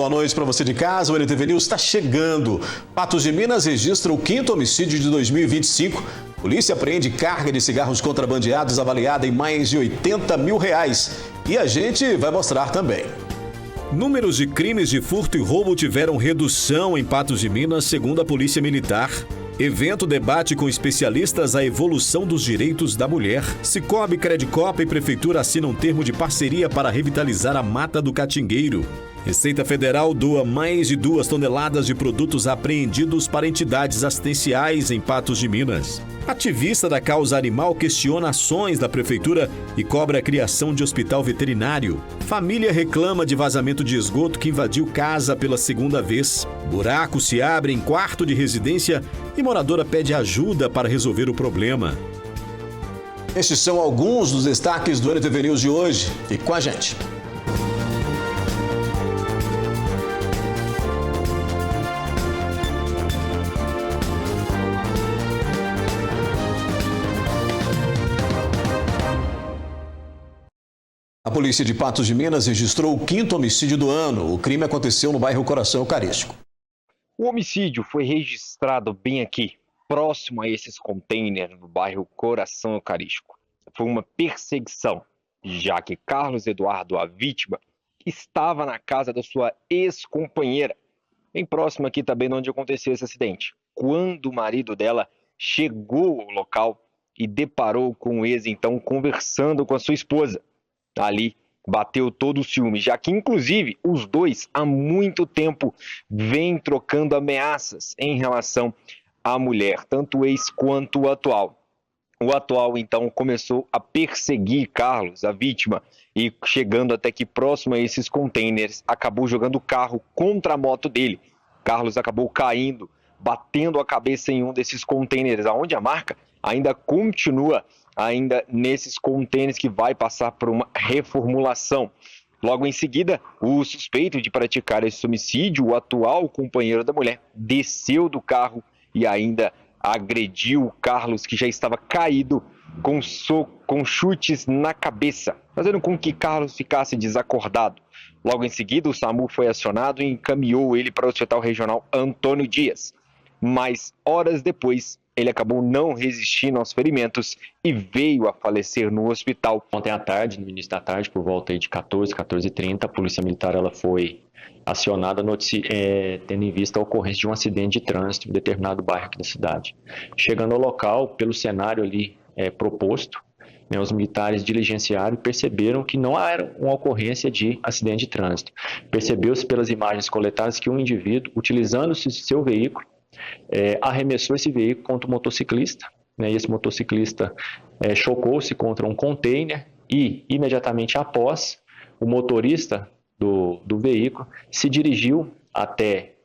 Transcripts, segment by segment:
boa noite para você de casa. O NTV News está chegando. Patos de Minas registra o 5º homicídio de 2025. Polícia apreende carga de cigarros contrabandeados avaliada em mais de R$80 mil. E a gente vai mostrar também. Números de crimes de furto e roubo tiveram redução em Patos de Minas, segundo a Polícia Militar. Evento debate com especialistas a evolução dos direitos da mulher. Sicoob, Credicorp e Prefeitura assinam termo de parceria para revitalizar a Mata do Catingueiro. Receita Federal doa mais de 2 toneladas de produtos apreendidos para entidades assistenciais em Patos de Minas. Ativista da causa animal questiona ações da Prefeitura e cobra a criação de hospital veterinário. Família reclama de vazamento de esgoto que invadiu casa pela segunda vez. Buraco se abre em quarto de residência e moradora pede ajuda para resolver o problema. Estes são alguns dos destaques do NTV News de hoje. Fique com a gente. A polícia de Patos de Minas registrou o 5º homicídio do ano. O crime aconteceu no bairro Coração Eucarístico. O homicídio foi registrado bem aqui, próximo a esses containers no bairro Coração Eucarístico. Foi uma perseguição, já que Carlos Eduardo, a vítima, estava na casa da sua ex-companheira, bem próximo aqui também de onde aconteceu esse acidente. Quando o marido dela chegou ao local e deparou com o ex, então, conversando com a sua esposa. Ali bateu todo o ciúme, já que inclusive os dois há muito tempo vêm trocando ameaças em relação à mulher, tanto o ex quanto o atual. O atual então começou a perseguir Carlos, a vítima, e chegando até que próximo a esses containers, acabou jogando o carro contra a moto dele. Carlos acabou caindo, batendo a cabeça em um desses containers, aonde a marca ainda continua nesses contêineres que vai passar por uma reformulação. Logo em seguida, o suspeito de praticar esse homicídio, o atual companheiro da mulher, desceu do carro e ainda agrediu o Carlos, que já estava caído, com chutes na cabeça, fazendo com que Carlos ficasse desacordado. Logo em seguida, o SAMU foi acionado e encaminhou ele para o Hospital Regional Antônio Dias. Mas, horas depois, ele acabou não resistindo aos ferimentos e veio a falecer no hospital. Ontem à tarde, no início da tarde, por volta de 14h30, a Polícia Militar ela foi acionada tendo em vista a ocorrência de um acidente de trânsito em determinado bairro aqui da cidade. Chegando ao local, pelo cenário ali proposto, os militares diligenciaram e perceberam que não era uma ocorrência de acidente de trânsito. Percebeu-se pelas imagens coletadas que um indivíduo, utilizando-se seu veículo, arremessou esse veículo contra o motociclista, e esse motociclista chocou-se contra um container e, imediatamente após, o motorista do veículo se dirigiu até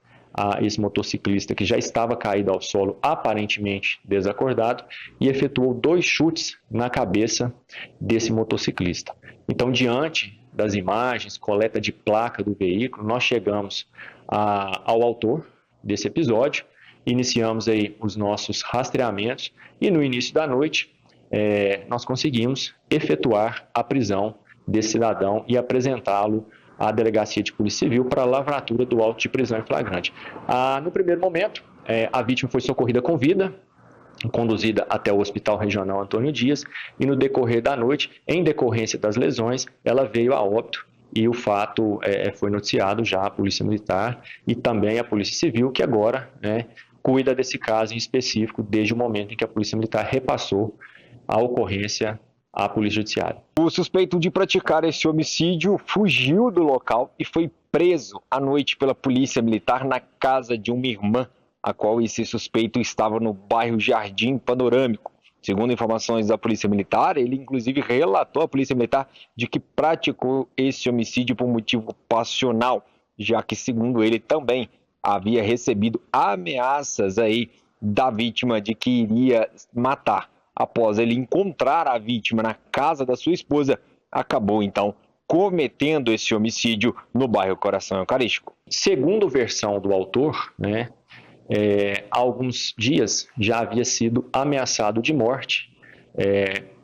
esse motociclista que já estava caído ao solo, aparentemente desacordado, e efetuou 2 chutes na cabeça desse motociclista. Então, diante das imagens, coleta de placa do veículo, nós chegamos ao autor desse episódio, iniciamos aí os nossos rastreamentos e no início da noite nós conseguimos efetuar a prisão desse cidadão e apresentá-lo à Delegacia de Polícia Civil para a lavratura do auto de prisão em flagrante. No primeiro momento, a vítima foi socorrida com vida, conduzida até o Hospital Regional Antônio Dias, e no decorrer da noite, em decorrência das lesões, ela veio a óbito. E o fato foi noticiado já à Polícia Militar e também à Polícia Civil, que agora cuida desse caso em específico desde o momento em que a Polícia Militar repassou a ocorrência à Polícia Judiciária. O suspeito de praticar esse homicídio fugiu do local e foi preso à noite pela Polícia Militar na casa de uma irmã, a qual esse suspeito estava no bairro Jardim Panorâmico. Segundo informações da Polícia Militar, ele inclusive relatou à Polícia Militar de que praticou esse homicídio por motivo passional, já que, segundo ele, também havia recebido ameaças aí da vítima de que iria matar. Após ele encontrar a vítima na casa da sua esposa, acabou então cometendo esse homicídio no bairro Coração Eucarístico. Segundo versão do autor, há alguns dias já havia sido ameaçado de morte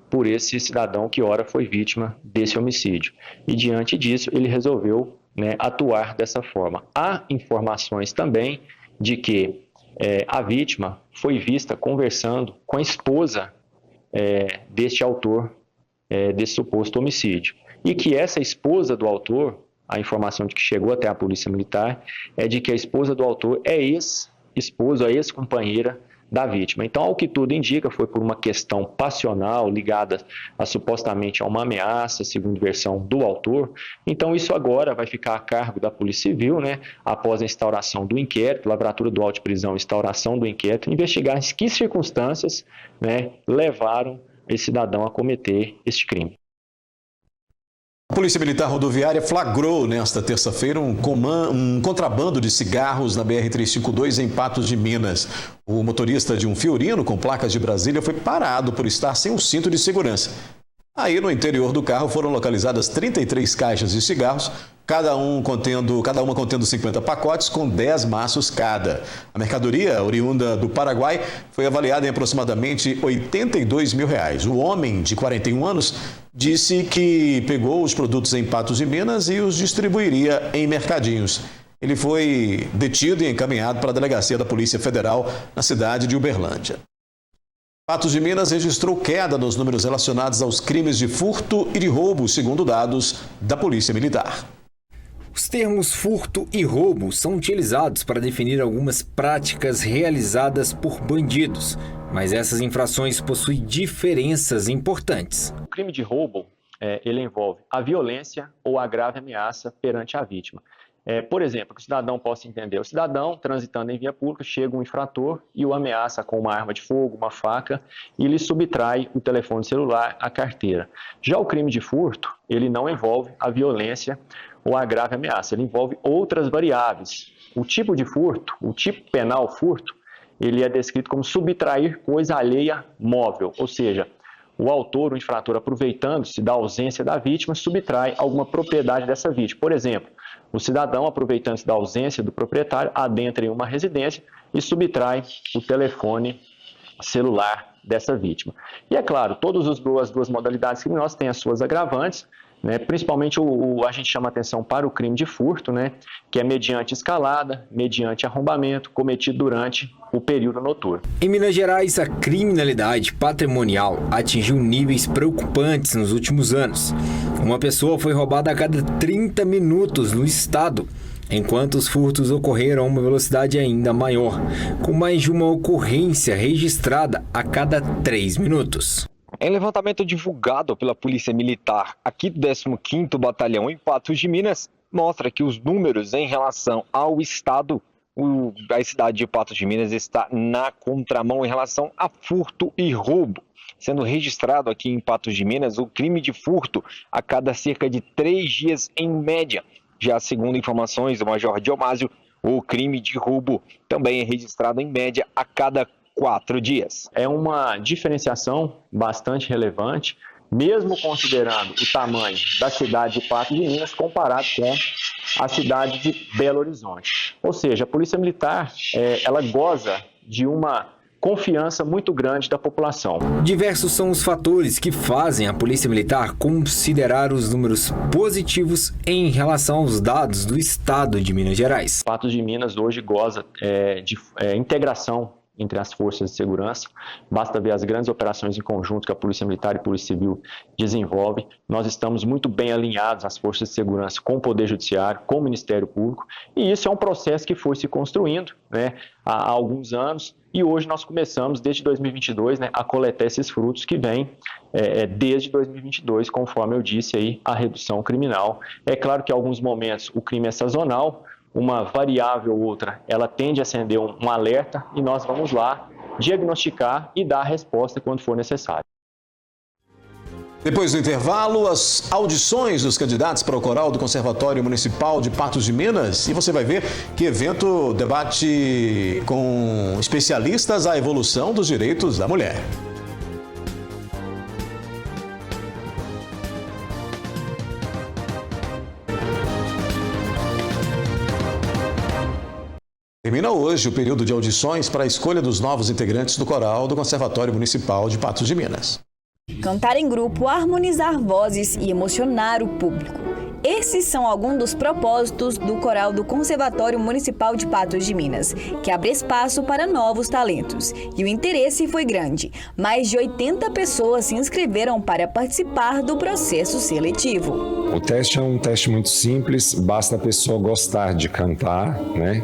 por esse cidadão que ora foi vítima desse homicídio. E diante disso, ele resolveu né, atuar dessa forma. Há informações também de que a vítima foi vista conversando com a esposa deste autor desse suposto homicídio. E que essa esposa do autor, a informação de que chegou até a Polícia Militar, é de que a esposa do autor é ex-esposa, ex-companheira da vítima. Então, ao que tudo indica, foi por uma questão passional ligada supostamente a uma ameaça, segundo versão do autor. Então, isso agora vai ficar a cargo da Polícia Civil, né, após a instauração do inquérito, lavratura do auto de prisão, instauração do inquérito, investigar em que circunstâncias, né, levaram esse cidadão a cometer este crime. A Polícia Militar Rodoviária flagrou nesta terça-feira um contrabando de cigarros na BR-352 em Patos de Minas. O motorista de um Fiorino com placas de Brasília foi parado por estar sem o cinto de segurança. Aí, no interior do carro, foram localizadas 33 caixas de cigarros, cada uma contendo 50 pacotes com 10 maços cada. A mercadoria, oriunda do Paraguai, foi avaliada em aproximadamente R$82 mil. O homem, de 41 anos, disse que pegou os produtos em Patos de Minas e os distribuiria em mercadinhos. Ele foi detido e encaminhado para a delegacia da Polícia Federal na cidade de Uberlândia. Patos de Minas registrou queda nos números relacionados aos crimes de furto e de roubo, segundo dados da Polícia Militar. Os termos furto e roubo são utilizados para definir algumas práticas realizadas por bandidos, mas essas infrações possuem diferenças importantes. O crime de roubo, ele envolve a violência ou a grave ameaça perante a vítima. Por exemplo, que o cidadão possa entender, o cidadão transitando em via pública, chega um infrator e o ameaça com uma arma de fogo, uma faca, e lhe subtrai o telefone celular, a carteira. Já o crime de furto, ele não envolve a violência ou a grave ameaça, ele envolve outras variáveis. O tipo de furto, o tipo penal furto, ele é descrito como subtrair coisa alheia móvel, ou seja, o autor, o infrator, aproveitando-se da ausência da vítima, subtrai alguma propriedade dessa vítima. Por exemplo, o cidadão, aproveitando-se da ausência do proprietário, adentra em uma residência e subtrai o telefone celular dessa vítima. E é claro, todas as duas modalidades criminosas têm as suas agravantes, né? Principalmente a gente chama atenção para o crime de furto, né? Que é mediante escalada, mediante arrombamento, cometido durante o período noturno. Em Minas Gerais, a criminalidade patrimonial atingiu níveis preocupantes nos últimos anos. Uma pessoa foi roubada a cada 30 minutos no estado, enquanto os furtos ocorreram a uma velocidade ainda maior, com mais de uma ocorrência registrada a cada 3 minutos. Em levantamento divulgado pela Polícia Militar aqui do 15º Batalhão em Patos de Minas, mostra que os números em relação ao estado, a cidade de Patos de Minas está na contramão em relação a furto e roubo. Sendo registrado aqui em Patos de Minas o crime de furto a cada cerca de 3 dias em média. Já segundo informações do Major Diomásio, o crime de roubo também é registrado em média a cada 4 dias. É uma diferenciação bastante relevante, mesmo considerando o tamanho da cidade de Patos de Minas comparado com a cidade de Belo Horizonte. Ou seja, a Polícia Militar ela goza de uma confiança muito grande da população. Diversos são os fatores que fazem a Polícia Militar considerar os números positivos em relação aos dados do estado de Minas Gerais. Patos de Minas hoje goza de integração entre as forças de segurança. Basta ver as grandes operações em conjunto que a Polícia Militar e a Polícia Civil desenvolvem. Nós estamos muito bem alinhados, as forças de segurança, com o Poder Judiciário, com o Ministério Público, e isso é um processo que foi se construindo, né, há alguns anos, e hoje nós começamos, desde 2022, né, a coletar esses frutos que vêm desde 2022, conforme eu disse aí, a redução criminal. É claro que em alguns momentos o crime é sazonal, uma variável ou outra, ela tende a acender um alerta e nós vamos lá diagnosticar e dar a resposta quando for necessário. Depois do intervalo, as audições dos candidatos para o coral do Conservatório Municipal de Patos de Minas. E você vai ver que evento debate com especialistas a evolução dos direitos da mulher. Termina hoje o período de audições para a escolha dos novos integrantes do coral do Conservatório Municipal de Patos de Minas. Cantar em grupo, harmonizar vozes e emocionar o público. Esses são alguns dos propósitos do coral do Conservatório Municipal de Patos de Minas, que abre espaço para novos talentos. E o interesse foi grande. Mais de 80 pessoas se inscreveram para participar do processo seletivo. O teste é um teste muito simples, basta a pessoa gostar de cantar, né,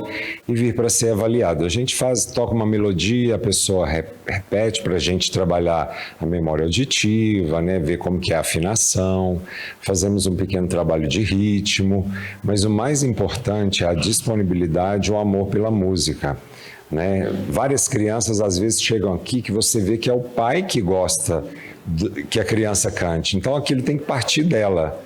e vir para ser avaliado. A gente toca uma melodia, a pessoa repete para a gente trabalhar a memória auditiva, né, ver como que é a afinação, fazemos um pequeno trabalho de ritmo, mas o mais importante é a disponibilidade, o amor pela música. Né? Várias crianças às vezes chegam aqui que você vê que é o pai que gosta que a criança cante, então aquilo tem que partir dela.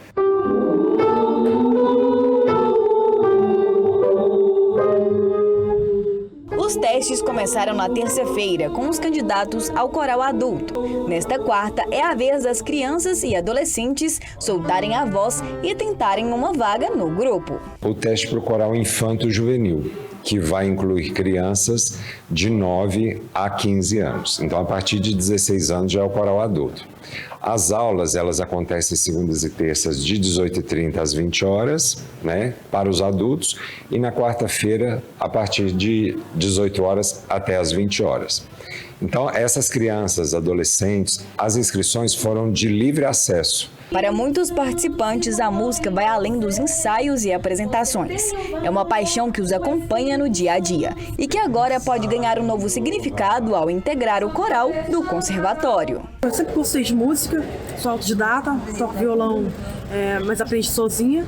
Os testes começaram na terça-feira com os candidatos ao coral adulto. Nesta quarta é a vez das crianças e adolescentes soltarem a voz e tentarem uma vaga no grupo. O teste para o coral infanto-juvenil, que vai incluir crianças de 9 a 15 anos. Então, a partir de 16 anos já é o coral adulto. As aulas, elas acontecem segundas e terças de 18h30 às 20 horas, né, para os adultos, e na quarta-feira, a partir de 18 horas até às 20 horas. Então, essas crianças, adolescentes, as inscrições foram de livre acesso. Para muitos participantes, a música vai além dos ensaios e apresentações. É uma paixão que os acompanha no dia a dia e que agora pode ganhar um novo significado ao integrar o coral do conservatório. Eu sempre gostei de música, sou autodidata, toco violão, mas aprendi sozinha.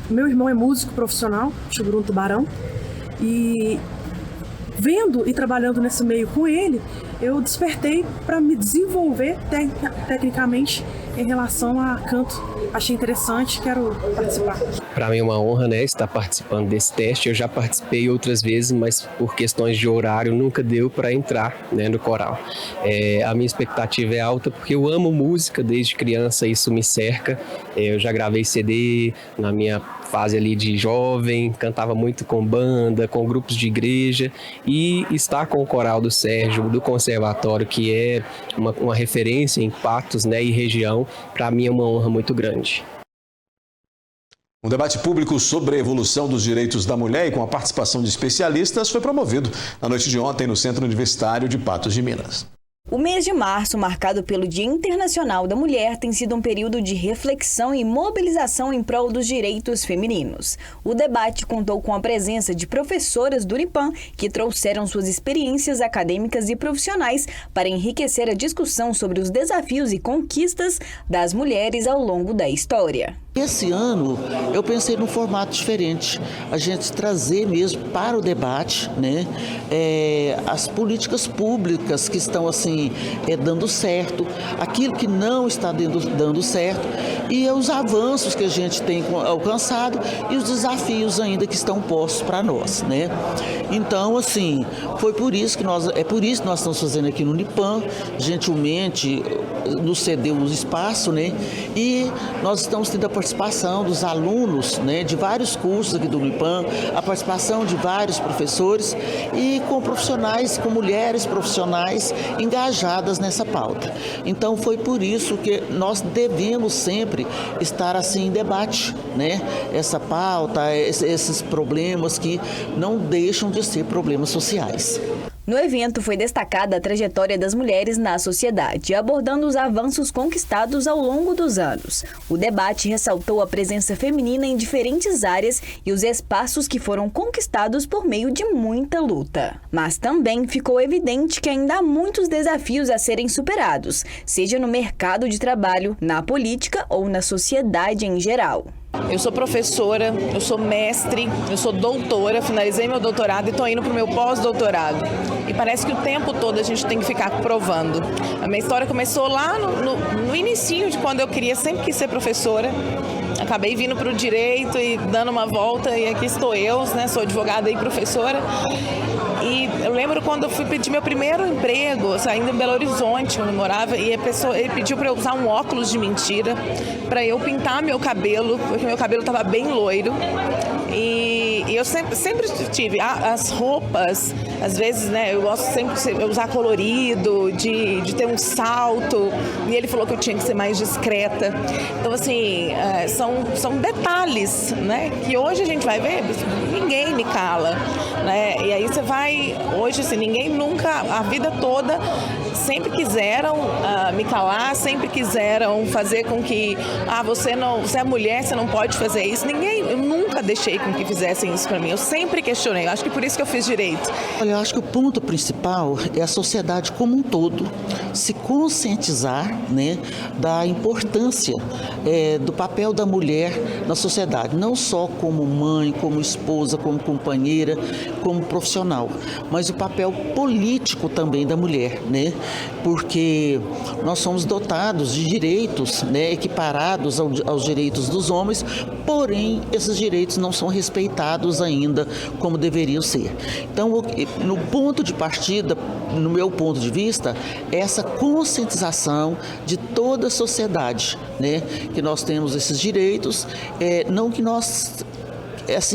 Meu irmão é músico profissional, chegou no Tubarão, e vendo e trabalhando nesse meio com ele, eu despertei para me desenvolver tecnicamente em relação a canto. Achei interessante, quero participar. Para mim é uma honra, né, estar participando desse teste. Eu já participei outras vezes, mas por questões de horário nunca deu para entrar, né, no coral. A minha expectativa é alta porque eu amo música desde criança, isso me cerca. Eu já gravei CD na minha fase ali de jovem, cantava muito com banda, com grupos de igreja, e estar com o coral do Sérgio, do conservatório, que é uma referência em Patos, né, e região, para mim é uma honra muito grande. Um debate público sobre a evolução dos direitos da mulher e com a participação de especialistas foi promovido na noite de ontem no Centro Universitário de Patos de Minas. O mês de março, marcado pelo Dia Internacional da Mulher, tem sido um período de reflexão e mobilização em prol dos direitos femininos. O debate contou com a presença de professoras do Unipan, que trouxeram suas experiências acadêmicas e profissionais para enriquecer a discussão sobre os desafios e conquistas das mulheres ao longo da história. Esse ano eu pensei num formato diferente, a gente trazer mesmo para o debate, né, as políticas públicas que estão assim dando certo, aquilo que não está dando certo e os avanços que a gente tem alcançado e os desafios ainda que estão postos para nós, né? Então, assim, foi por isso que nós estamos fazendo aqui no Unipan, gentilmente nos cedeu um espaço, né? E nós estamos tendo a participação dos alunos, né, de vários cursos aqui do Unipan, a participação de vários professores e com profissionais, com mulheres profissionais engajadas nessa pauta. Então foi por isso que nós devemos sempre estar assim em debate, né? Essa pauta, esses problemas que não deixam de ser problemas sociais. No evento foi destacada a trajetória das mulheres na sociedade, abordando os avanços conquistados ao longo dos anos. O debate ressaltou a presença feminina em diferentes áreas e os espaços que foram conquistados por meio de muita luta. Mas também ficou evidente que ainda há muitos desafios a serem superados, seja no mercado de trabalho, na política ou na sociedade em geral. Eu sou professora, eu sou mestre, eu sou doutora, finalizei meu doutorado e estou indo para o meu pós-doutorado. E parece que o tempo todo a gente tem que ficar provando. A minha história começou lá no inicinho de quando eu sempre quis ser professora. Acabei vindo para o direito e dando uma volta e aqui estou eu, né? Sou advogada e professora. E eu lembro quando eu fui pedir meu primeiro emprego, saindo em Belo Horizonte, onde eu morava, e ele pediu para eu usar um óculos de mentira para eu pintar meu cabelo, porque meu cabelo estava bem loiro. E E eu sempre tive as roupas, às vezes, né, eu gosto sempre de usar colorido, de ter um salto, e ele falou que eu tinha que ser mais discreta. Então, assim, são detalhes, né, que hoje a gente vai ver, ninguém me cala, né, e aí você vai, hoje, assim, ninguém nunca, a vida toda, sempre quiseram me calar, sempre quiseram fazer com que, você é mulher, você não pode fazer isso. Eu nunca deixei com que fizessem isso para mim. Eu sempre questionei. Eu acho que por isso que eu fiz direito. Olha, eu acho que o ponto principal é a sociedade como um todo se conscientizar, né, da importância do papel da mulher na sociedade, não só como mãe, como esposa, como companheira, como profissional, mas o papel político também da mulher, né? Porque nós somos dotados de direitos, né, equiparados aos direitos dos homens, porém esses direitos não são respeitados ainda como deveriam ser. Então, no ponto de partida, no meu ponto de vista, é essa conscientização de toda a sociedade, né, que nós temos esses direitos, não que nós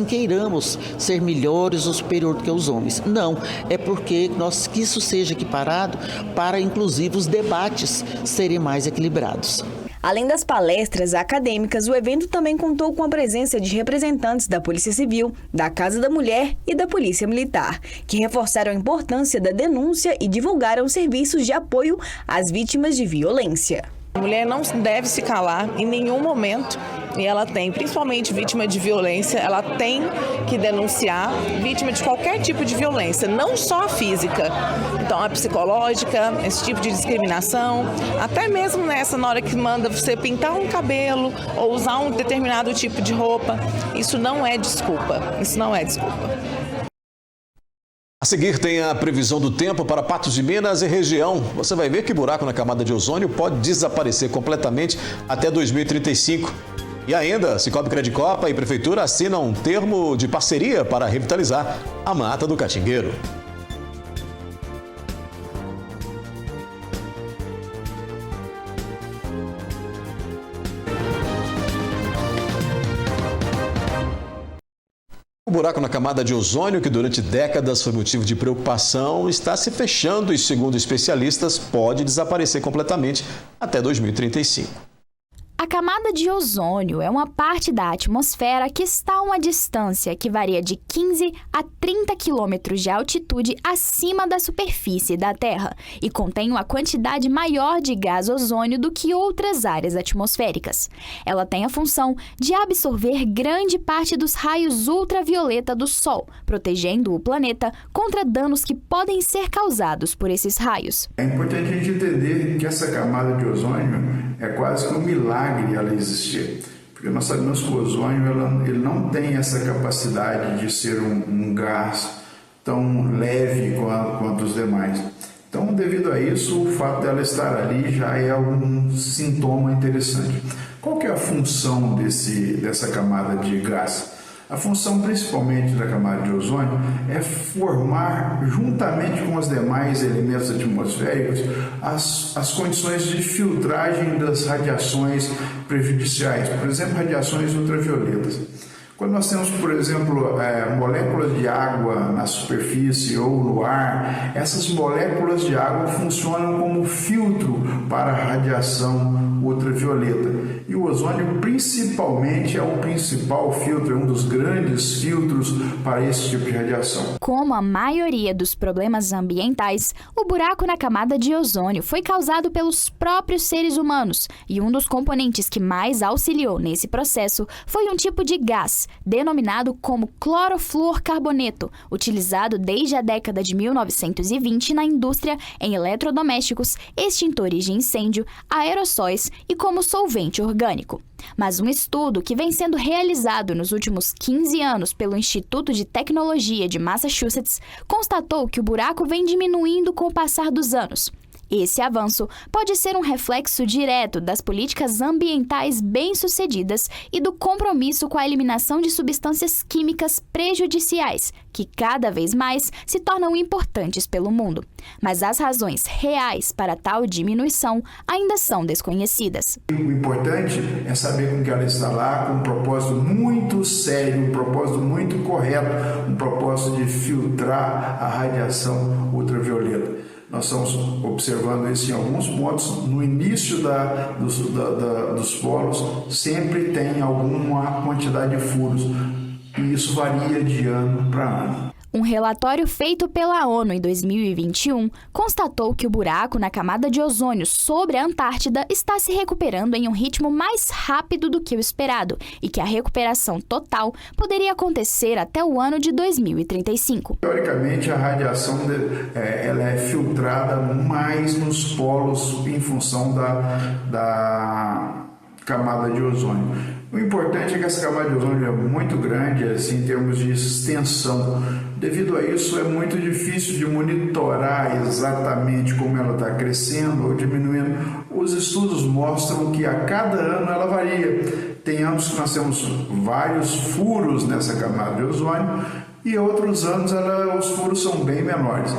queiramos ser melhores ou superior do que os homens. Não, é porque que isso seja equiparado para, inclusive, os debates serem mais equilibrados. Além das palestras acadêmicas, o evento também contou com a presença de representantes da Polícia Civil, da Casa da Mulher e da Polícia Militar, que reforçaram a importância da denúncia e divulgaram serviços de apoio às vítimas de violência. A mulher não deve se calar em nenhum momento, e ela tem, principalmente vítima de violência, ela tem que denunciar vítima de qualquer tipo de violência, não só a física. Então, a psicológica, esse tipo de discriminação, até mesmo na hora que manda você pintar um cabelo ou usar um determinado tipo de roupa, isso não é desculpa, A seguir tem a previsão do tempo para Patos de Minas e região. Você vai ver que buraco na camada de ozônio pode desaparecer completamente até 2035. E ainda, Cicobi Credicopa e Prefeitura assinam um termo de parceria para revitalizar a Mata do Catingueiro. O buraco na camada de ozônio, que durante décadas foi motivo de preocupação, está se fechando e, segundo especialistas, pode desaparecer completamente até 2035. A camada de ozônio é uma parte da atmosfera que está a uma distância que varia de 15 a 30 quilômetros de altitude acima da superfície da Terra e contém uma quantidade maior de gás ozônio do que outras áreas atmosféricas. Ela tem a função de absorver grande parte dos raios ultravioleta do Sol, protegendo o planeta contra danos que podem ser causados por esses raios. É importante a gente entender que essa camada de ozônio é quase que um milagre ela existir, porque nós sabemos que o ozônio ele não tem essa capacidade de ser um gás tão leve quanto os demais. Então, devido a isso, o fato dela estar ali já é um sintoma interessante. Qual que é a função dessa camada de gás? A função principalmente da camada de ozônio é formar, juntamente com os demais elementos atmosféricos, as condições de filtragem das radiações prejudiciais, por exemplo, radiações ultravioletas. Quando nós temos, por exemplo, moléculas de água na superfície ou no ar, essas moléculas de água funcionam como filtro para a radiação ultravioleta. E o ozônio, principalmente, é o principal filtro, é um dos grandes filtros para esse tipo de radiação. Como a maioria dos problemas ambientais, o buraco na camada de ozônio foi causado pelos próprios seres humanos, e um dos componentes que mais auxiliou nesse processo foi um tipo de gás, denominado como clorofluorcarboneto, utilizado desde a década de 1920 na indústria em eletrodomésticos, extintores de incêndio, aerossóis e como solvente orgânico. Mas um estudo que vem sendo realizado nos últimos 15 anos pelo Instituto de Tecnologia de Massachusetts constatou que o buraco vem diminuindo com o passar dos anos. Esse avanço pode ser um reflexo direto das políticas ambientais bem-sucedidas e do compromisso com a eliminação de substâncias químicas prejudiciais, que cada vez mais se tornam importantes pelo mundo. Mas as razões reais para tal diminuição ainda são desconhecidas. O importante é saber com que ela está lá, com um propósito muito sério, um propósito muito correto, um propósito de filtrar a radiação ultravioleta. Nós estamos observando isso em alguns pontos. No início dos polos, sempre tem alguma quantidade de furos, e isso varia de ano para ano. Um relatório feito pela ONU em 2021 constatou que o buraco na camada de ozônio sobre a Antártida está se recuperando em um ritmo mais rápido do que o esperado e que a recuperação total poderia acontecer até o ano de 2035. Teoricamente, a radiação ela é filtrada mais nos polos em função da camada de ozônio. O importante é que essa camada de ozônio é muito grande, assim, em termos de extensão. Devido a isso, é muito difícil de monitorar exatamente como ela está crescendo ou diminuindo. Os estudos mostram que a cada ano ela varia. Tem anos que nós temos vários furos nessa camada de ozônio e outros anos os furos são bem menores.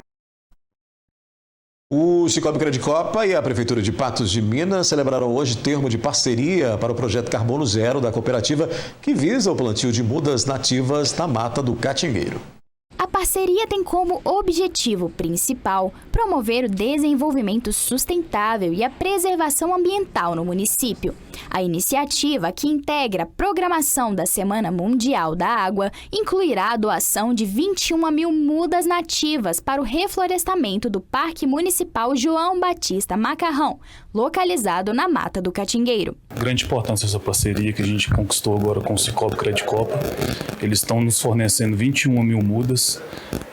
O Cicobi Credicopa e a Prefeitura de Patos de Minas celebraram hoje termo de parceria para o projeto Carbono Zero da cooperativa, que visa o plantio de mudas nativas na Mata do Catingueiro. A parceria tem como objetivo principal promover o desenvolvimento sustentável e a preservação ambiental no município. A iniciativa, que integra a programação da Semana Mundial da Água, incluirá a doação de 21 mil mudas nativas para o reflorestamento do Parque Municipal João Batista Macarrão, localizado na Mata do Catingueiro. Grande importância essa parceria que a gente conquistou agora com o Cicobi Credicopa. Eles estão nos fornecendo 21 mil mudas,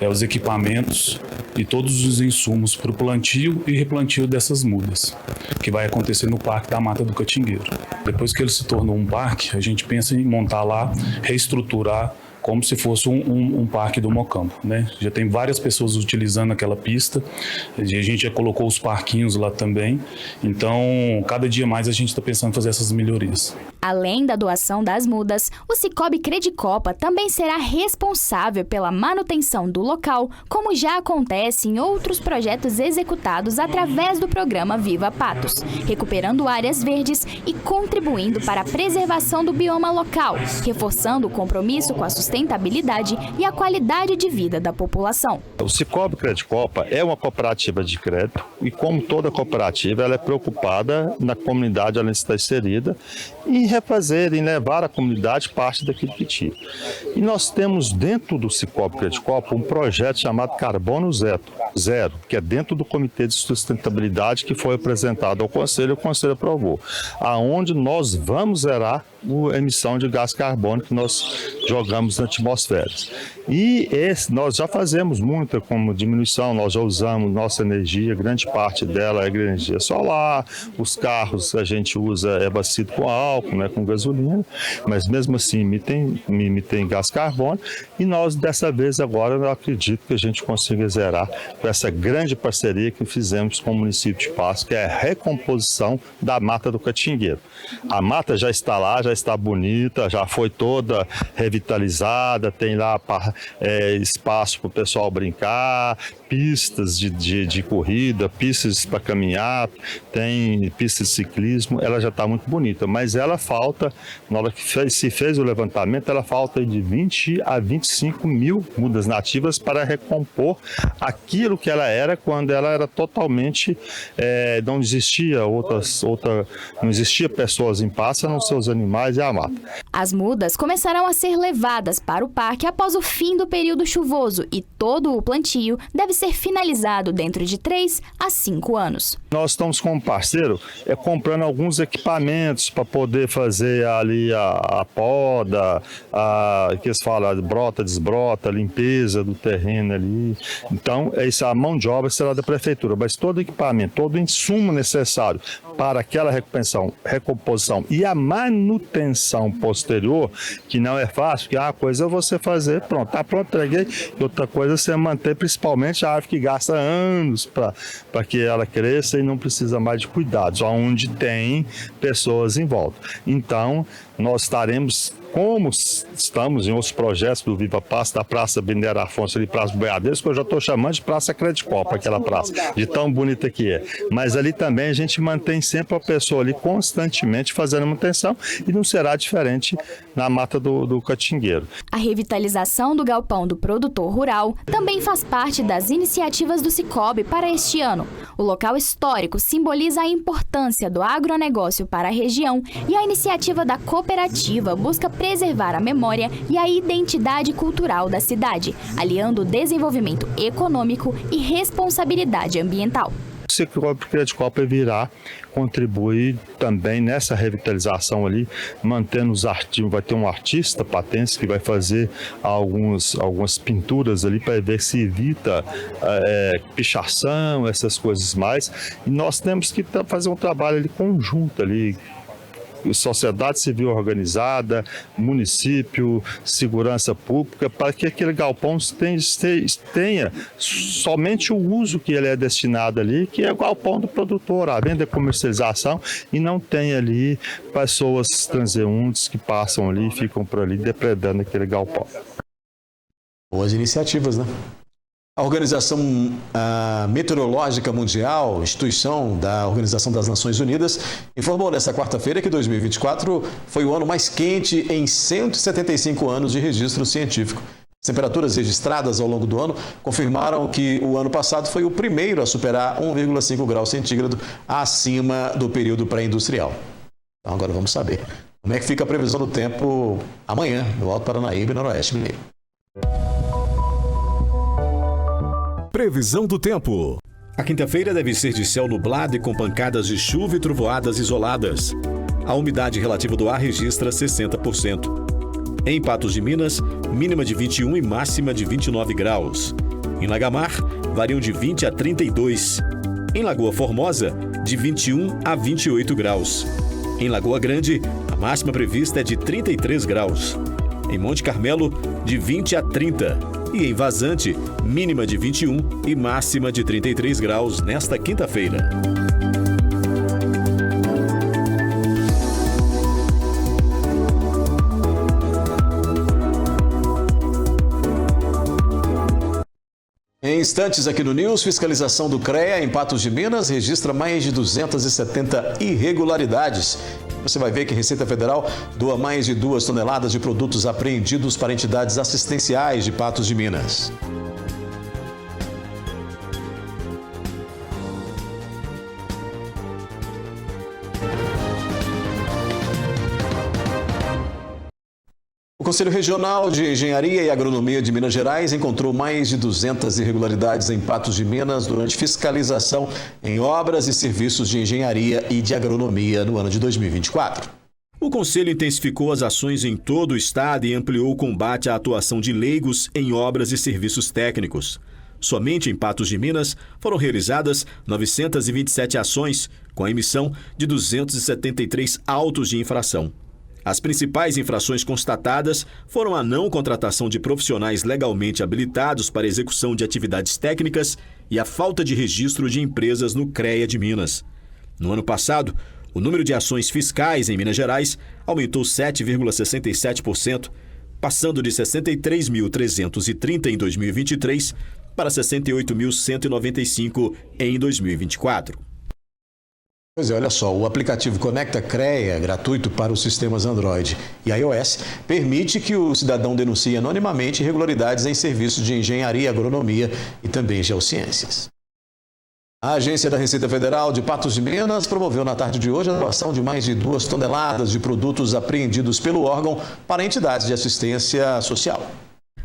os equipamentos e todos os insumos para o plantio e replantio dessas mudas, que vai acontecer no Parque da Mata do Catingueiro. Depois que ele se tornou um parque, a gente pensa em montar lá, reestruturar como se fosse um parque do Mocampo, né? Já tem várias pessoas utilizando aquela pista, a gente já colocou os parquinhos lá também, então cada dia mais a gente está pensando em fazer essas melhorias. Além da doação das mudas, o Cicobi Credicopa também será responsável pela manutenção do local, como já acontece em outros projetos executados através do programa Viva Patos, recuperando áreas verdes e contribuindo para a preservação do bioma local, reforçando o compromisso com a sustentabilidade e a qualidade de vida da população. O Cicobi Credicopa é uma cooperativa de crédito e, como toda cooperativa, ela é preocupada na comunidade onde está inserida em refazer, em levar à comunidade parte daquilo que tinha. E nós temos dentro do Cicobi Credicopa um projeto chamado Carbono Zero, que é dentro do Comitê de Sustentabilidade que foi apresentado ao Conselho e o Conselho aprovou, aonde nós vamos zerar a emissão de gás carbônico que nós jogamos na atmosfera. E nós já fazemos muita como diminuição, nós já usamos nossa energia, grande parte dela é energia solar, os carros a gente usa é abastecido com álcool, né, com gasolina, mas mesmo assim emitem gás carbônico, e nós dessa vez agora eu acredito que a gente consiga zerar com essa grande parceria que fizemos com o município de Patos, que é a recomposição da Mata do Catingueiro. A mata já está lá, já está bonita, já foi toda revitalizada, tem lá espaço para o pessoal brincar, pistas de corrida, pistas para caminhar, tem pista de ciclismo, ela já está muito bonita, mas ela falta, na hora que se fez o levantamento, ela falta de 20 a 25 mil mudas nativas para recompor aquilo que ela era quando ela era totalmente, não existia não existia pessoas em Patos, a não ser os animais e a mata. As mudas começarão a ser levadas para o parque após o fim do período chuvoso e todo o plantio deve ser finalizado dentro de 3 a 5 anos. Nós estamos com um parceiro comprando alguns equipamentos para poder fazer ali a poda, que eles falam, brota, desbrota, limpeza do terreno ali. Então, a mão de obra será da prefeitura, mas todo equipamento, todo insumo necessário para aquela recomposição e a manutenção manutenção posterior, que não é fácil, que a coisa é você fazer, pronto, tá pronto, entreguei, e outra coisa é você manter principalmente a árvore que gasta anos para que ela cresça e não precisa mais de cuidados, onde tem pessoas em volta. Então, nós estaremos, como estamos em outros projetos do Viva Paz, da Praça Benedito Afonso e Praça Boiadeiros, que eu já estou chamando de Praça Credicopa, aquela praça, de tão bonita que é. Mas ali também a gente mantém sempre a pessoa ali constantemente fazendo manutenção e não será diferente na Mata do Catingueiro. A revitalização do galpão do produtor rural também faz parte das iniciativas do Sicoob para este ano. O local histórico simboliza a importância do agronegócio para a região e a iniciativa da cooperativa busca preservar a memória e a identidade cultural da cidade, aliando desenvolvimento econômico e responsabilidade ambiental. O Sicoob Credicopa virá contribuir também nessa revitalização ali, mantendo os artistas. Vai ter um artista patense que vai fazer algumas pinturas ali para ver se evita pichação, essas coisas mais. E nós temos que fazer um trabalho ali conjunto ali, sociedade civil organizada, município, segurança pública, para que aquele galpão tenha somente o uso que ele é destinado ali, que é o galpão do produtor, a venda e comercialização, e não tenha ali pessoas transeuntes que passam ali e ficam por ali depredando aquele galpão. Boas iniciativas, né? A Organização Meteorológica Mundial, instituição da Organização das Nações Unidas, informou nesta quarta-feira que 2024 foi o ano mais quente em 175 anos de registro científico. As temperaturas registradas ao longo do ano confirmaram que o ano passado foi o primeiro a superar 1,5 graus centígrado acima do período pré-industrial. Então agora vamos saber como é que fica a previsão do tempo amanhã no Alto Paranaíba e Noroeste Mineiro. Previsão do tempo. A quinta-feira deve ser de céu nublado e com pancadas de chuva e trovoadas isoladas. A umidade relativa do ar registra 60%. Em Patos de Minas, mínima de 21 e máxima de 29 graus. Em Lagamar, variam de 20 a 32. Em Lagoa Formosa, de 21 a 28 graus. Em Lagoa Grande, a máxima prevista é de 33 graus. Em Monte Carmelo, de 20 a 30. E em Vazante, mínima de 21 e máxima de 33 graus nesta quinta-feira. Em instantes aqui no News, fiscalização do CREA em Patos de Minas registra mais de 270 irregularidades. Você vai ver que a Receita Federal doa mais de 2 toneladas de produtos apreendidos para entidades assistenciais de Patos de Minas. O Conselho Regional de Engenharia e Agronomia de Minas Gerais encontrou mais de 200 irregularidades em Patos de Minas durante fiscalização em obras e serviços de engenharia e de agronomia no ano de 2024. O Conselho intensificou as ações em todo o estado e ampliou o combate à atuação de leigos em obras e serviços técnicos. Somente em Patos de Minas foram realizadas 927 ações, com a emissão de 273 autos de infração. As principais infrações constatadas foram a não contratação de profissionais legalmente habilitados para execução de atividades técnicas e a falta de registro de empresas no CREA de Minas. No ano passado, o número de ações fiscais em Minas Gerais aumentou 7,67%, passando de 63.330 em 2023 para 68.195 em 2024. Pois é, olha só, o aplicativo Conecta CREA, gratuito para os sistemas Android e iOS, permite que o cidadão denuncie anonimamente irregularidades em serviços de engenharia, agronomia e também geociências. A Agência da Receita Federal de Patos de Minas promoveu na tarde de hoje a doação de mais de 2 toneladas de produtos apreendidos pelo órgão para entidades de assistência social.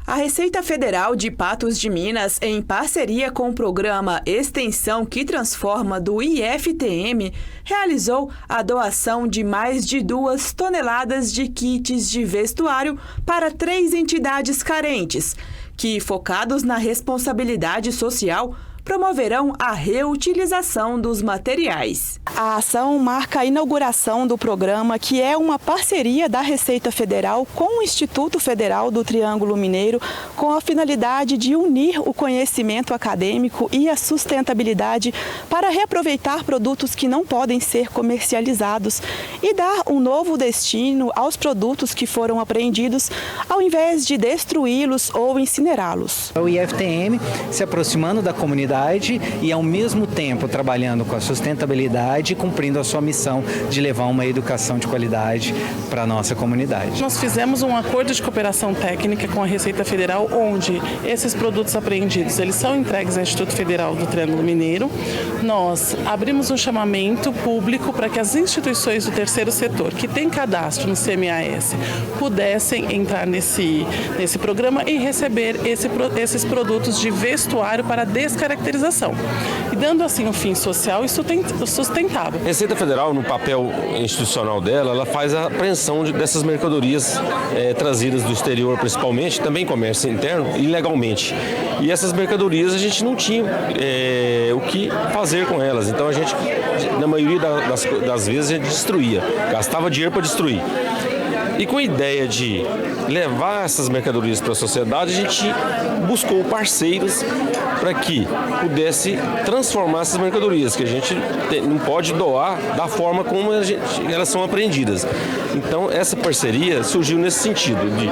A Receita Federal de Patos de Minas, em parceria com o programa Extensão que Transforma do IFTM, realizou a doação de mais de 2 toneladas de kits de vestuário para 3 entidades carentes, que, focados na responsabilidade social, promoverão a reutilização dos materiais. A ação marca a inauguração do programa, que é uma parceria da Receita Federal com o Instituto Federal do Triângulo Mineiro, com a finalidade de unir o conhecimento acadêmico e a sustentabilidade para reaproveitar produtos que não podem ser comercializados e dar um novo destino aos produtos que foram apreendidos, ao invés de destruí-los ou incinerá-los. O IFTM se aproximando da comunidade e, ao mesmo tempo, trabalhando com a sustentabilidade e cumprindo a sua missão de levar uma educação de qualidade para a nossa comunidade. Nós fizemos um acordo de cooperação técnica com a Receita Federal, onde esses produtos apreendidos eles são entregues ao Instituto Federal do Triângulo Mineiro. Nós abrimos um chamamento público para que as instituições do terceiro setor, que têm cadastro no CMAS, pudessem entrar nesse programa e receber esses produtos de vestuário para descaracterização, e dando assim um fim social e sustentável. A Receita Federal, no papel institucional dela, ela faz a apreensão dessas mercadorias trazidas do exterior, principalmente, também comércio interno, ilegalmente. E essas mercadorias a gente não tinha o que fazer com elas, então a gente, na maioria das vezes, a gente destruía, gastava dinheiro para destruir. E com a ideia de levar essas mercadorias para a sociedade, a gente buscou parceiros para que pudesse transformar essas mercadorias, que a gente não pode doar da forma como elas são apreendidas. Então, essa parceria surgiu nesse sentido, de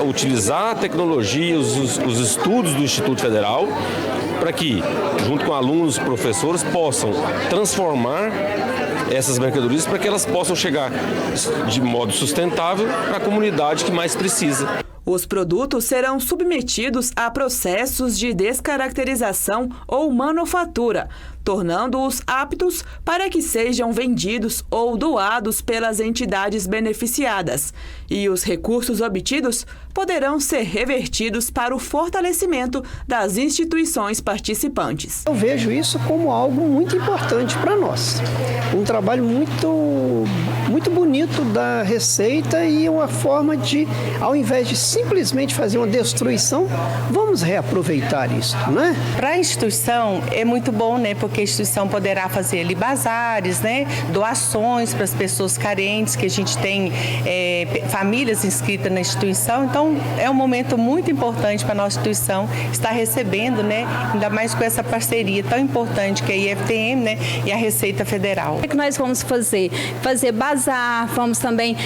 utilizar a tecnologia, os estudos do Instituto Federal, para que, junto com alunos e professores, possam transformar essas mercadorias para que elas possam chegar de modo sustentável à comunidade que mais precisa. Os produtos serão submetidos a processos de descaracterização ou manufatura, tornando-os aptos para que sejam vendidos ou doados pelas entidades beneficiadas. E os recursos obtidos poderão ser revertidos para o fortalecimento das instituições participantes. Eu vejo isso como algo muito importante para nós. Um trabalho muito bonito da Receita e uma forma de, ao invés de simplesmente fazer uma destruição, vamos reaproveitar isso, né? Para a instituição é muito bom, né? Porque a instituição poderá fazer ali bazares, né? Doações para as pessoas carentes, que a gente tem famílias inscritas na instituição. Então, é um momento muito importante para a nossa instituição estar recebendo, né? Ainda mais com essa parceria tão importante que é a IFTM, né? E a Receita Federal. O que nós vamos fazer? Fazer bazar, vamos também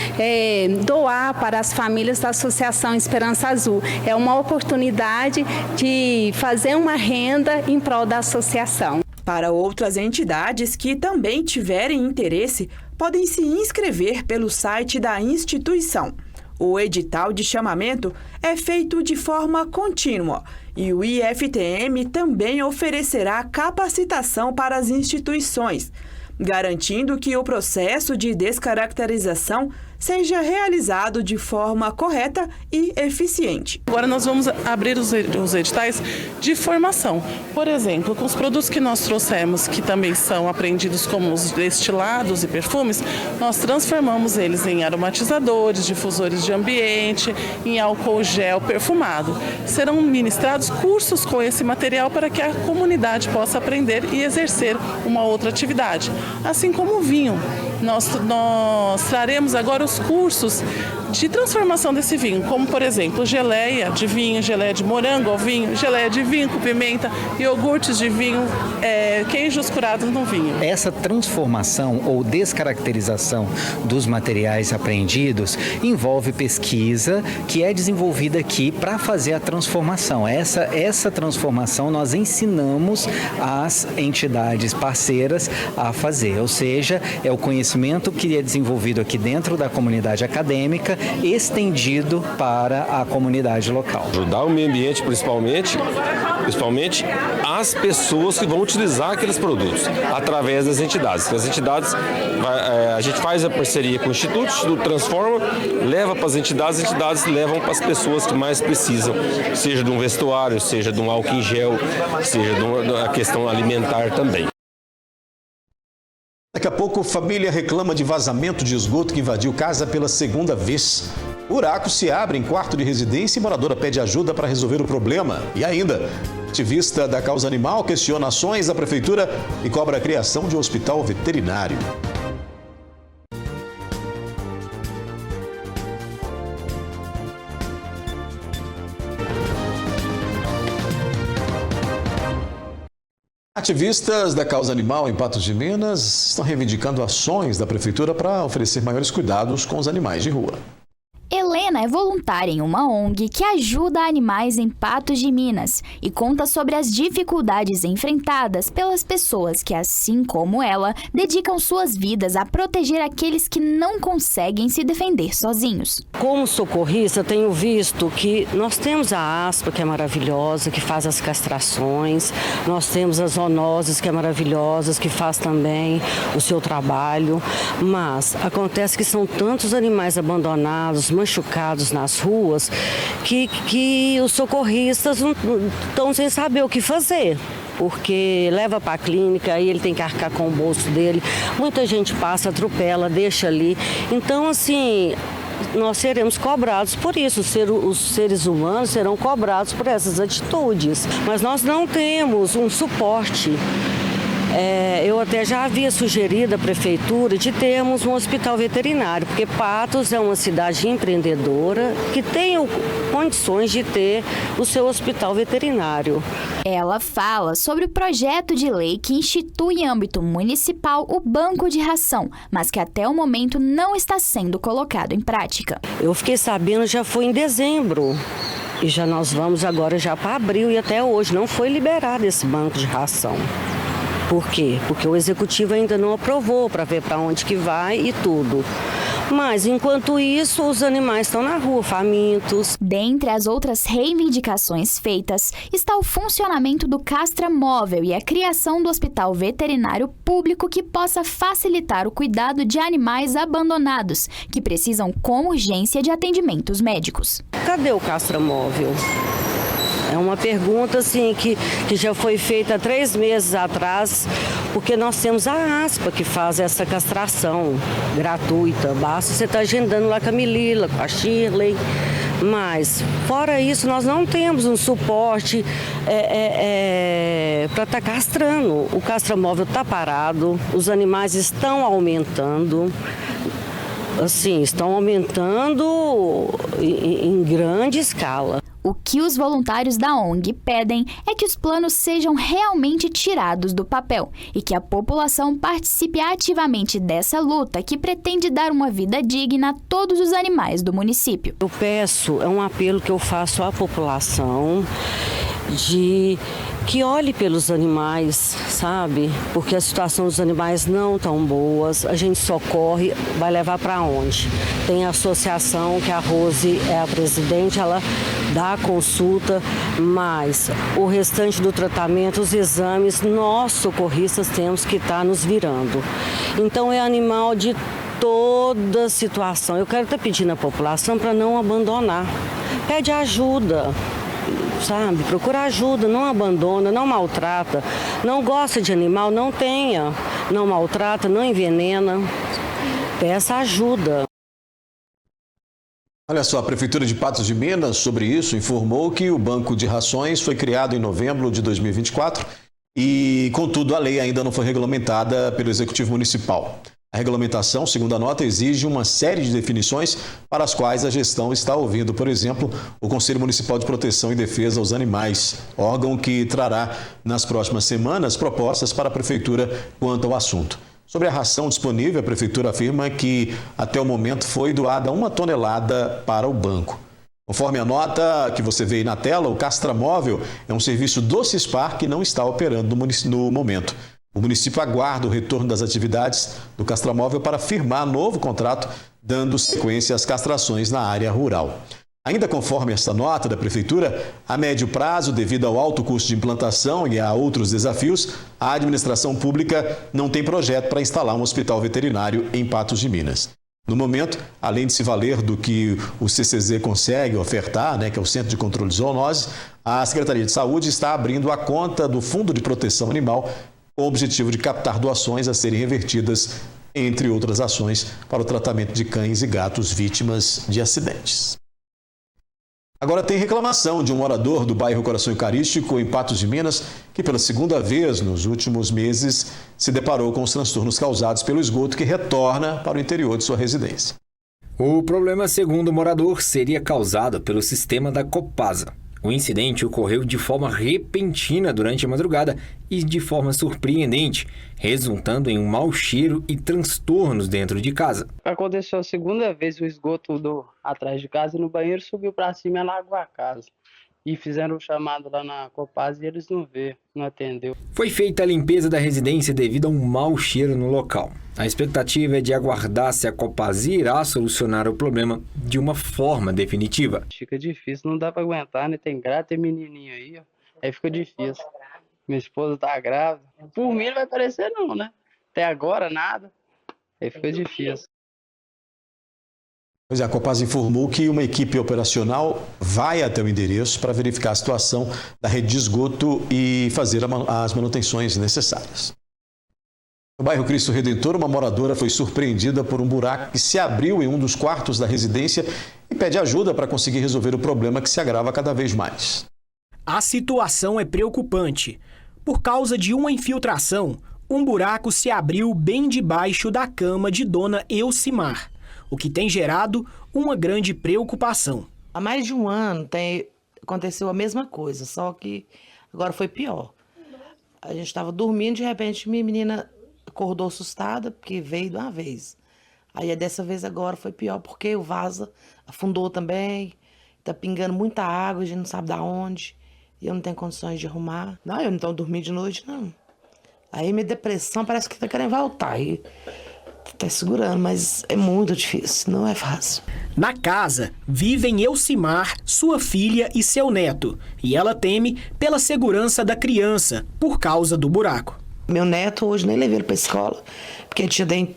doar para as famílias da Associação Esperança Azul. É uma oportunidade de fazer uma renda em prol da associação. Para outras entidades que também tiverem interesse, podem se inscrever pelo site da instituição. O edital de chamamento é feito de forma contínua e o IFTM também oferecerá capacitação para as instituições, garantindo que o processo de descaracterização seja realizado de forma correta e eficiente. Agora nós vamos abrir os editais de formação. Por exemplo, com os produtos que nós trouxemos, que também são apreendidos como os destilados e perfumes, nós transformamos eles em aromatizadores, difusores de ambiente, em álcool gel perfumado. Serão ministrados cursos com esse material para que a comunidade possa aprender e exercer uma outra atividade. Assim como o vinho. Nós traremos agora os cursos de transformação desse vinho, como, por exemplo, geleia de vinho, geleia de morango ao vinho, geleia de vinho com pimenta, iogurtes de vinho, queijos curados no vinho. Essa transformação ou descaracterização dos materiais apreendidos envolve pesquisa que é desenvolvida aqui para fazer a transformação. Essa transformação nós ensinamos as entidades parceiras a fazer, ou seja, é o conhecimento que é desenvolvido aqui dentro da comunidade acadêmica, estendido para a comunidade local. Ajudar o meio ambiente, principalmente as pessoas que vão utilizar aqueles produtos, através das entidades. As entidades, a gente faz a parceria com o Instituto transforma, leva para as entidades levam para as pessoas que mais precisam, seja de um vestuário, seja de um álcool em gel, seja de uma questão alimentar também. Daqui a pouco, família reclama de vazamento de esgoto que invadiu casa pela segunda vez. Buraco se abre em quarto de residência e moradora pede ajuda para resolver o problema. E ainda, Ativista da causa animal questiona ações da prefeitura e cobra a criação de um hospital veterinário. Ativistas da causa animal em Patos de Minas estão reivindicando ações da prefeitura para oferecer maiores cuidados com os animais de rua. Helena é voluntária em uma ONG que ajuda animais em Patos de Minas e conta sobre as dificuldades enfrentadas pelas pessoas que, assim como ela, dedicam suas vidas a proteger aqueles que não conseguem se defender sozinhos. Como socorrista, tenho visto que nós temos a ASPA, que é maravilhosa, que faz as castrações, nós temos as zoonoses, que é maravilhosa, que faz também o seu trabalho, mas acontece que são tantos animais abandonados, machucados nas ruas, que os socorristas não estão sem saber o que fazer. Porque leva para a clínica, aí ele tem que arcar com o bolso dele. Muita gente passa, atropela, deixa ali. Então, assim, nós seremos cobrados por isso. Os seres humanos serão cobrados por essas atitudes. Mas nós não temos um suporte. Eu até já havia sugerido à prefeitura de termos um hospital veterinário, porque Patos é uma cidade empreendedora que tem condições de ter o seu hospital veterinário. Ela fala sobre o projeto de lei que institui em âmbito municipal o banco de ração, mas que até o momento não está sendo colocado em prática. Eu fiquei sabendo, já foi em dezembro. E nós vamos agora já para abril e até hoje não foi liberado esse banco de ração. Por quê? Porque o executivo ainda não aprovou para ver para onde que vai e tudo. Mas, enquanto isso, os animais estão na rua, famintos. Dentre as outras reivindicações feitas, está o funcionamento do Castra Móvel e a criação do hospital veterinário público que possa facilitar o cuidado de animais abandonados, que precisam com urgência de atendimentos médicos. Cadê o Castra Móvel? É uma pergunta assim, que já foi feita há 3 meses atrás, porque nós temos a ASPA que faz essa castração gratuita. Basta você estar agendando lá com a Melila, com a Shirley. Mas, fora isso, nós não temos um suporte para estar castrando. O castramóvel está parado, os animais estão aumentando. Assim, estão aumentando em grande escala. O que os voluntários da ONG pedem é que os planos sejam realmente tirados do papel e que a população participe ativamente dessa luta que pretende dar uma vida digna a todos os animais do município. Eu peço, é um apelo que eu faço à população de que olhe pelos animais, sabe? Porque a situação dos animais não tão boas, a gente socorre, vai levar para onde? Tem a associação que a Rose é a presidente, ela dá a consulta, mas o restante do tratamento, os exames, nós socorristas temos que estar nos virando. Então é animal de toda situação. Eu quero estar pedindo à população para não abandonar. Pede ajuda. Sabe, procura ajuda, não abandona, não maltrata, não gosta de animal, não tenha, não maltrata, não envenena, peça ajuda. Olha só, a Prefeitura de Patos de Minas, sobre isso, informou que o Banco de Rações foi criado em novembro de 2024 e, contudo, a lei ainda não foi regulamentada pelo Executivo Municipal. A regulamentação, segundo a nota, exige uma série de definições para as quais a gestão está ouvindo, por exemplo, o Conselho Municipal de Proteção e Defesa aos Animais, órgão que trará nas próximas semanas propostas para a Prefeitura quanto ao assunto. Sobre a ração disponível, a Prefeitura afirma que até o momento foi doada 1 tonelada para o banco. Conforme a nota que você vê aí na tela, o Castramóvel é um serviço do Cispar que não está operando no momento. O município aguarda o retorno das atividades do Castramóvel para firmar novo contrato, dando sequência às castrações na área rural. Ainda conforme esta nota da Prefeitura, a médio prazo, devido ao alto custo de implantação e a outros desafios, a administração pública não tem projeto para instalar um hospital veterinário em Patos de Minas. No momento, além de se valer do que o CCZ consegue ofertar, que é o Centro de Controle de Zoonoses, a Secretaria de Saúde está abrindo a conta do Fundo de Proteção Animal com o objetivo de captar doações a serem revertidas, entre outras ações, para o tratamento de cães e gatos vítimas de acidentes. Agora tem reclamação de um morador do bairro Coração Eucarístico, em Patos de Minas, que pela segunda vez nos últimos meses se deparou com os transtornos causados pelo esgoto que retorna para o interior de sua residência. O problema, segundo o morador, seria causado pelo sistema da Copasa. O incidente ocorreu de forma repentina durante a madrugada e de forma surpreendente, resultando em um mau cheiro e transtornos dentro de casa. Aconteceu a segunda vez o esgoto atrás de casa e no banheiro subiu para cima e alagou a casa. E fizeram o chamado lá na Copasa e eles não atendeu. Foi feita a limpeza da residência devido a um mau cheiro no local. A expectativa é de aguardar se a Copasa irá solucionar o problema de uma forma definitiva. Fica difícil, não dá para aguentar, né? Tem menininho aí, ó. Aí fica difícil. Minha esposa tá grávida. Por mim não vai parecer não, né? Até agora nada. Aí fica difícil. Pois é, a Copasa informou que uma equipe operacional vai até o endereço para verificar a situação da rede de esgoto e fazer as manutenções necessárias. No bairro Cristo Redentor, uma moradora foi surpreendida por um buraco que se abriu em um dos quartos da residência e pede ajuda para conseguir resolver o problema que se agrava cada vez mais. A situação é preocupante. Por causa de uma infiltração, um buraco se abriu bem debaixo da cama de Dona Elcimar, o que tem gerado uma grande preocupação. Há mais de um ano aconteceu a mesma coisa, só que agora foi pior. A gente estava dormindo, de repente minha menina acordou assustada, porque veio de uma vez. Aí dessa vez agora foi pior, porque o vaso afundou também, tá pingando muita água, a gente não sabe de onde, e eu não tenho condições de arrumar. Não, eu não estou dormindo de noite, não. Aí minha depressão parece que tá querendo voltar, e tá segurando, mas é muito difícil, não é fácil. Na casa vivem Elcimar, sua filha e seu neto, e ela teme pela segurança da criança por causa do buraco. Meu neto hoje nem levei ele pra escola, porque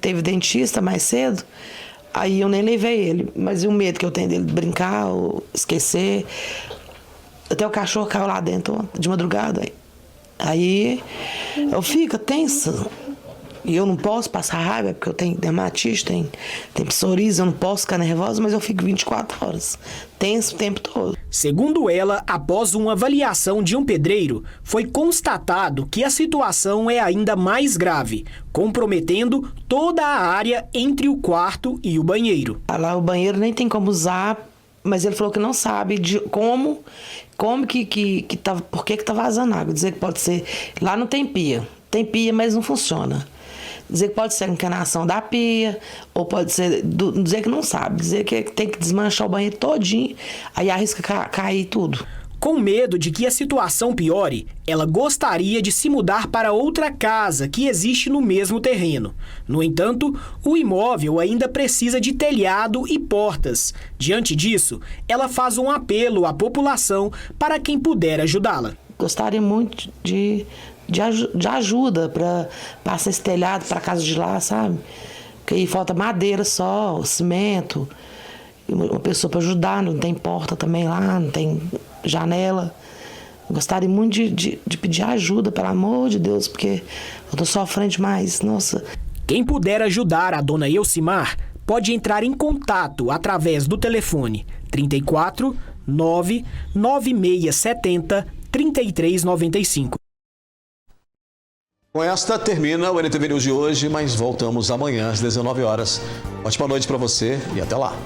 teve dentista mais cedo, aí eu nem levei ele, mas e o medo que eu tenho dele de brincar ou esquecer. Até o cachorro caiu lá dentro de madrugada, aí eu fico tensa. E eu não posso passar raiva, porque eu tenho dermatite, tem psoríase, eu não posso ficar nervosa, mas eu fico 24 horas, tenso o tempo todo. Segundo ela, após uma avaliação de um pedreiro, foi constatado que a situação é ainda mais grave, comprometendo toda a área entre o quarto e o banheiro. Lá o banheiro nem tem como usar, mas ele falou que não sabe de como que tá, por que tá vazando água. Dizer que pode ser, lá não tem pia, mas não funciona. Dizer que pode ser a encanação da pia, ou pode ser, dizer que não sabe, dizer que tem que desmanchar o banheiro todinho, aí arrisca cair tudo. Com medo de que a situação piore, ela gostaria de se mudar para outra casa que existe no mesmo terreno. No entanto, o imóvel ainda precisa de telhado e portas. Diante disso, ela faz um apelo à população para quem puder ajudá-la. Gostaria muito de ajuda para passar esse telhado para casa de lá, sabe? Porque aí falta madeira só, cimento, uma pessoa para ajudar, não tem porta também lá, não tem janela. Gostaria muito de pedir ajuda, pelo amor de Deus, porque eu tô sofrendo demais, nossa. Quem puder ajudar a Dona Elcimar pode entrar em contato através do telefone 34 99670 3395. Com esta termina o NTV News de hoje, mas voltamos amanhã às 19 horas. Ótima noite para você e até lá.